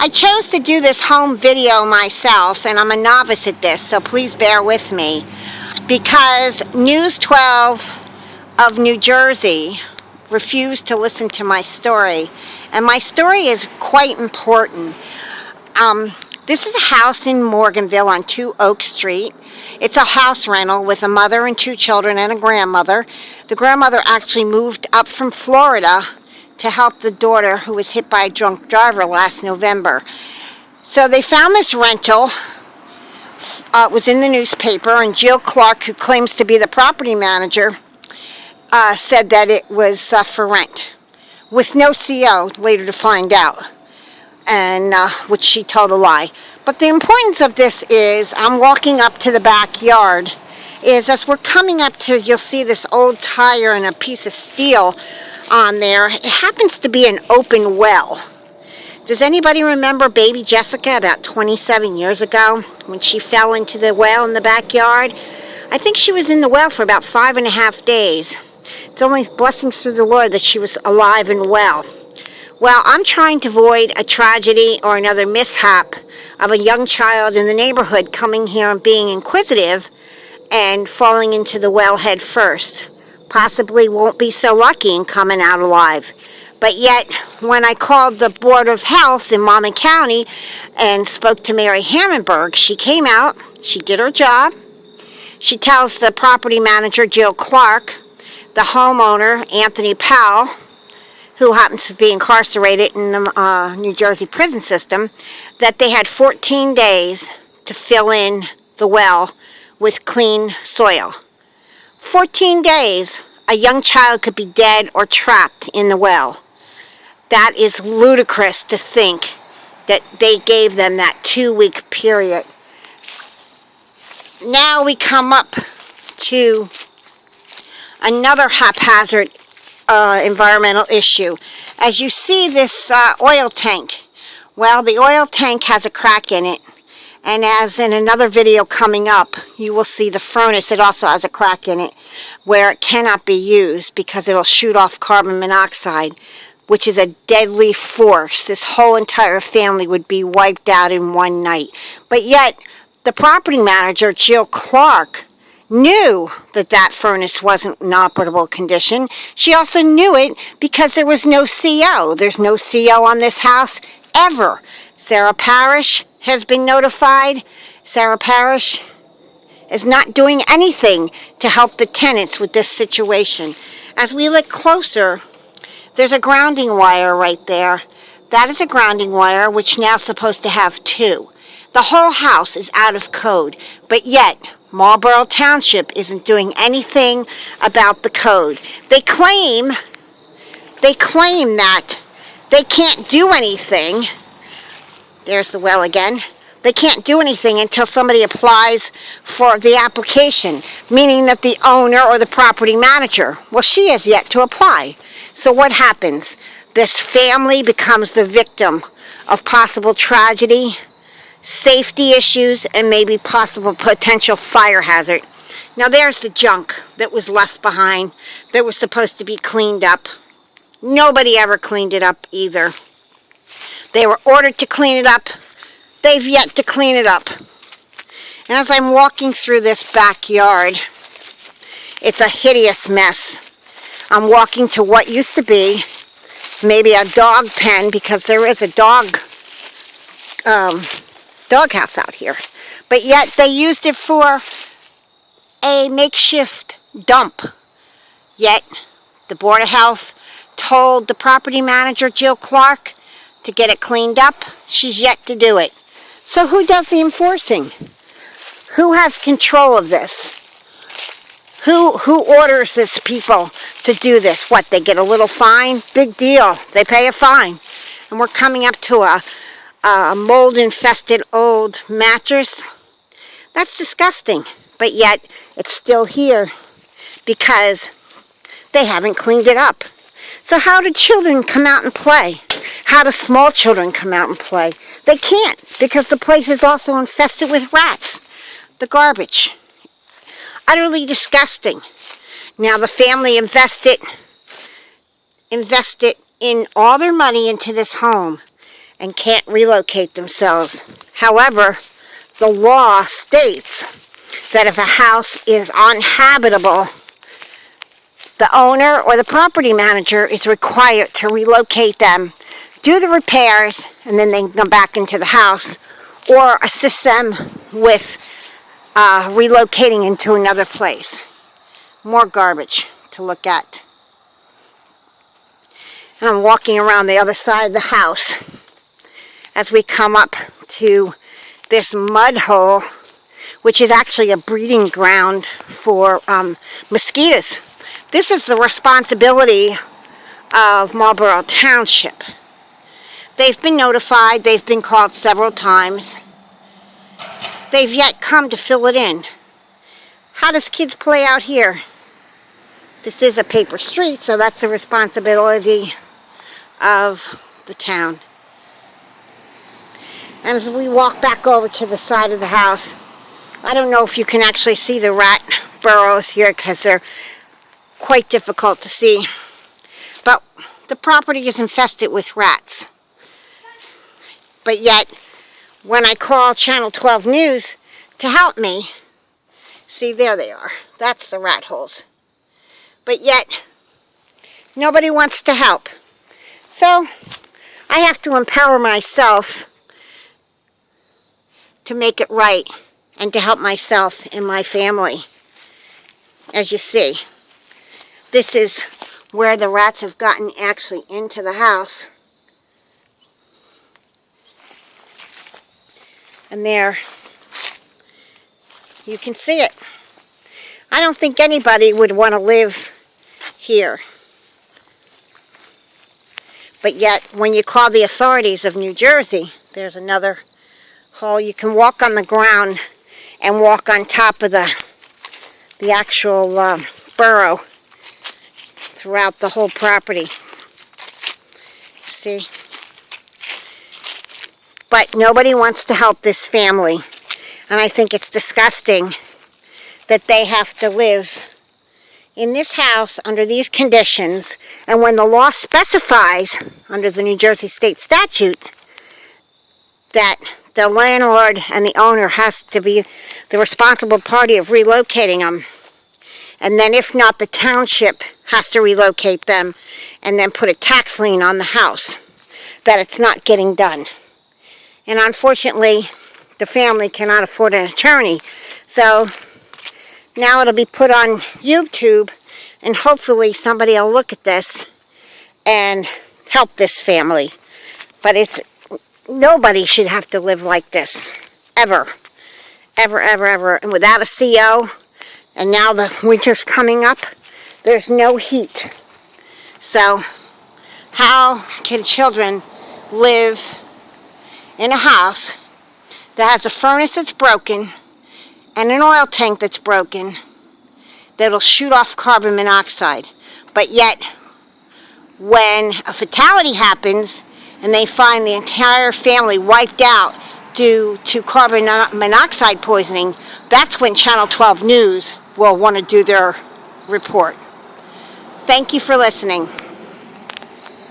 I chose to do this home video myself, and I'm a novice at this, so please bear with me, because News 12 of New Jersey refused to listen to my story, and my story is quite important. This is a house in Morganville on 2 Oak Street. It's a house rental with a mother and 2 children and a grandmother. The grandmother actually moved up from Florida to help the daughter who was hit by a drunk driver last November. So they found this rental. It was in the newspaper, and Jill Clark, who claims to be the property manager, said that it was for rent, with no CO, later to find out, and which she told a lie. But the importance of this is, I'm walking up to the backyard, is as we're coming up to, you'll see this old tire and a piece of steel on there. It happens to be an open well. Does anybody remember baby Jessica about 27 years ago when she fell into the well in the backyard? I think she was in the well for about 5.5 days. It's only blessings through the Lord that she was alive and well. Well, I'm trying to avoid a tragedy or another mishap of a young child in the neighborhood coming here and being inquisitive and falling into the well head first. Possibly won't be so lucky and coming out alive. But yet, when I called the Board of Health in Monmouth County and spoke to Mary Hammonberg, she came out, she did her job. She tells the property manager, Jill Clark, the homeowner, Anthony Powell, who happens to be incarcerated in the New Jersey prison system, that they had 14 days to fill in the well with clean soil. 14 days, a young child could be dead or trapped in the well. That is ludicrous to think that they gave them that 2-week period. Now we come up to another haphazard environmental issue. As you see this oil tank, well, the oil tank has a crack in it. And as in another video coming up, you will see the furnace. It also has a crack in it where it cannot be used because it will shoot off carbon monoxide, which is a deadly force. This whole entire family would be wiped out in one night. But yet, the property manager, Jill Clark, knew that that furnace wasn't in operable condition. She also knew it because there was no CO. There's no CO on this house ever. Sarah Parish has been notified. Sarah Parish is not doing anything to help the tenants with this situation. As we look closer, there's a grounding wire right there. That is a grounding wire, which now is supposed to have 2. The whole house is out of code, but yet Marlboro Township isn't doing anything about the code. They claim that they can't do anything. There's the well again. They can't do anything until somebody applies for the application, meaning that the owner or the property manager, well, she has yet to apply. So what happens? This family becomes the victim of possible tragedy, safety issues, and maybe possible potential fire hazard. Now there's the junk that was left behind that was supposed to be cleaned up. Nobody ever cleaned it up either. They were ordered to clean it up. They've yet to clean it up. And as I'm walking through this backyard, it's a hideous mess. I'm walking to what used to be maybe a dog pen, because there is a doghouse out here. But yet they used it for a makeshift dump. Yet the Board of Health told the property manager, Jill Clark, to get it cleaned up. She's yet to do it. So who does the enforcing? Who has control of this? Who orders this people to do this? What, they get a little fine? Big deal. They pay a fine. And we're coming up to a mold-infested old mattress. That's disgusting. But yet, it's still here because they haven't cleaned it up. So how do children come out and play? How do small children come out and play? They can't, because the place is also infested with rats. The garbage. Utterly disgusting. Now the family invested in all their money into this home. and can't relocate themselves. However, the law states that if a house is uninhabitable, the owner or the property manager is required to relocate them, do the repairs, and then they can come back into the house, or assist them with relocating into another place. More garbage to look at. And I'm walking around the other side of the house as we come up to this mud hole, which is actually a breeding ground for mosquitoes. This is the responsibility of Marlboro Township. They've been notified, they've been called several times. They've yet come to fill it in. How does kids play out here? This is a paper street, so that's the responsibility of the town. And as we walk back over to the side of the house, I don't know if you can actually see the rat burrows here because they're quite difficult to see. But the property is infested with rats. But yet, when I call Channel 12 News to help me, see, there they are. That's the rat holes. But yet, nobody wants to help. So, I have to empower myself to make it right and to help myself and my family. As you see, this is where the rats have gotten actually into the house. And there, you can see it. I don't think anybody would want to live here. But yet, when you call the authorities of New Jersey, there's another hole. You can walk on the ground and walk on top of the actual burrow throughout the whole property. See? But nobody wants to help this family. And I think it's disgusting that they have to live in this house under these conditions. And when the law specifies, under the New Jersey state statute, that the landlord and the owner has to be the responsible party of relocating them. And then if not, the township has to relocate them and then put a tax lien on the house, that it's not getting done. And unfortunately, the family cannot afford an attorney. So now it'll be put on YouTube, and hopefully somebody will look at this and help this family. But nobody should have to live like this, ever. Ever, ever, ever. And without a CO, and now the winter's coming up, there's no heat. So how can children live in a house that has a furnace that's broken and an oil tank that's broken that'll shoot off carbon monoxide? But yet, when a fatality happens and they find the entire family wiped out due to carbon monoxide poisoning, that's when Channel 12 News will want to do their report. Thank you for listening.